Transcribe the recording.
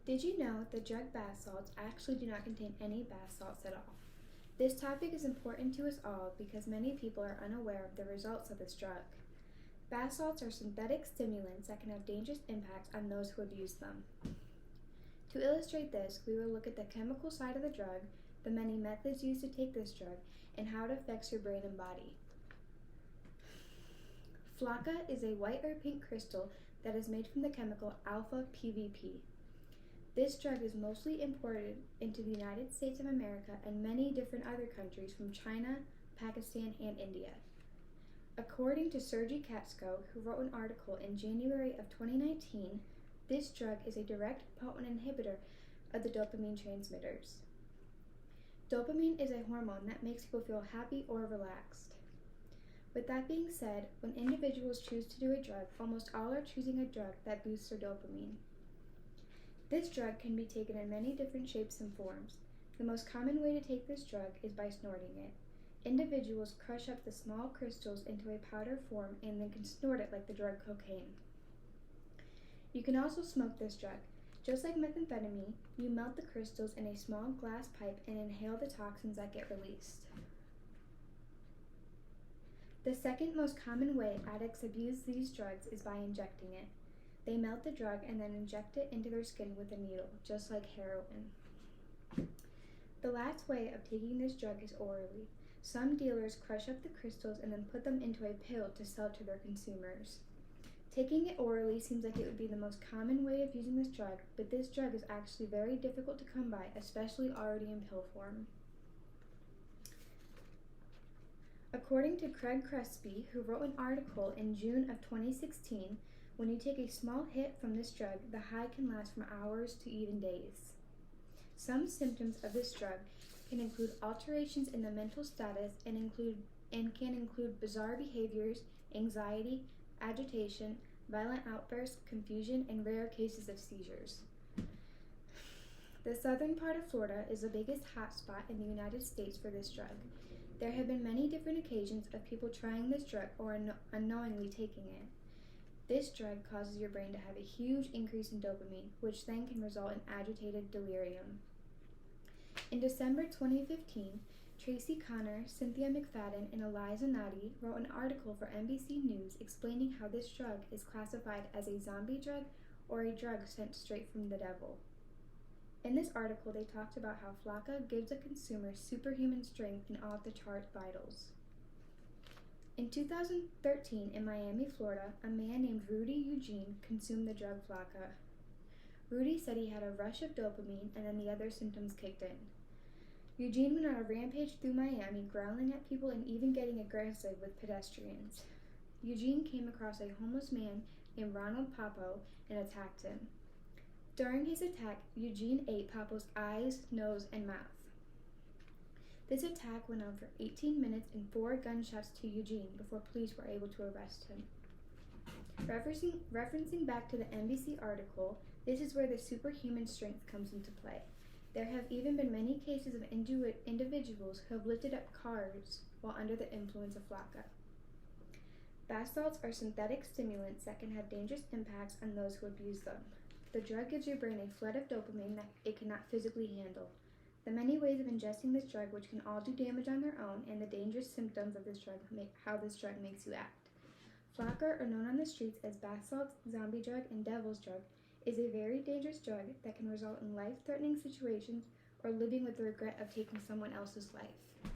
Did you know the drug bath salts actually do not contain any bath salts at all? This topic is important to us all because many people are unaware of the results of this drug. Bath salts are synthetic stimulants that can have dangerous impacts on those who abuse them. To illustrate this, we will look at the chemical side of the drug, the many methods used to take this drug, and how it affects your brain and body. Flocka is a white or pink crystal that is made from the chemical alpha PVP. This drug is mostly imported into the United States of America and many different other countries from China, Pakistan, and India. According to Sergey Katsko, who wrote an article in January of 2019, this drug is a direct potent inhibitor of the dopamine transmitters. Dopamine is a hormone that makes people feel happy or relaxed. With that being said, when individuals choose to do a drug, almost all are choosing a drug that boosts their dopamine. This drug can be taken in many different shapes and forms. The most common way to take this drug is by snorting it. Individuals crush up the small crystals into a powder form and then can snort it like the drug cocaine. You can also smoke this drug. Just like methamphetamine, you melt the crystals in a small glass pipe and inhale the toxins that get released. The second most common way addicts abuse these drugs is by injecting it. They melt the drug and then inject it into their skin with a needle, just like heroin. The last way of taking this drug is orally. Some dealers crush up the crystals and then put them into a pill to sell to their consumers. Taking it orally seems like it would be the most common way of using this drug, but this drug is actually very difficult to come by, especially already in pill form. According to Craig Crespi, who wrote an article in June of 2016, when you take a small hit from this drug, the high can last from hours to even days. Some symptoms of this drug can include alterations in the mental status and can include bizarre behaviors, anxiety, agitation, violent outbursts, confusion, and rare cases of seizures. The southern part of Florida is the biggest hotspot in the United States for this drug. There have been many different occasions of people trying this drug or unknowingly taking it. This drug causes your brain to have a huge increase in dopamine, which then can result in agitated delirium. In December 2015, Tracy Connor, Cynthia McFadden, and Eliza Nadi wrote an article for NBC News explaining how this drug is classified as a zombie drug or a drug sent straight from the devil. In this article, they talked about how Flocka gives a consumer superhuman strength and off-the-chart vitals. In 2013, in Miami, Florida, a man named Rudy Eugene consumed the drug Flocka. Rudy said he had a rush of dopamine and then the other symptoms kicked in. Eugene went on a rampage through Miami, growling at people and even getting aggressive with pedestrians. Eugene came across a homeless man named Ronald Papo and attacked him. During his attack, Eugene ate Papo's eyes, nose, and mouth. This attack went on for 18 minutes and 4 gunshots to Eugene before police were able to arrest him. Referencing back to the NBC article, this is where the superhuman strength comes into play. There have even been many cases of individuals who have lifted up cars while under the influence of Flocka. Bath salts are synthetic stimulants that can have dangerous impacts on those who abuse them. The drug gives your brain a flood of dopamine that it cannot physically handle. The many ways of ingesting this drug, which can all do damage on their own, and the dangerous symptoms of this drug how this drug makes you act. Flocka, or known on the streets as bath salts, zombie drug, and devil's drug, is a very dangerous drug that can result in life-threatening situations or living with the regret of taking someone else's life.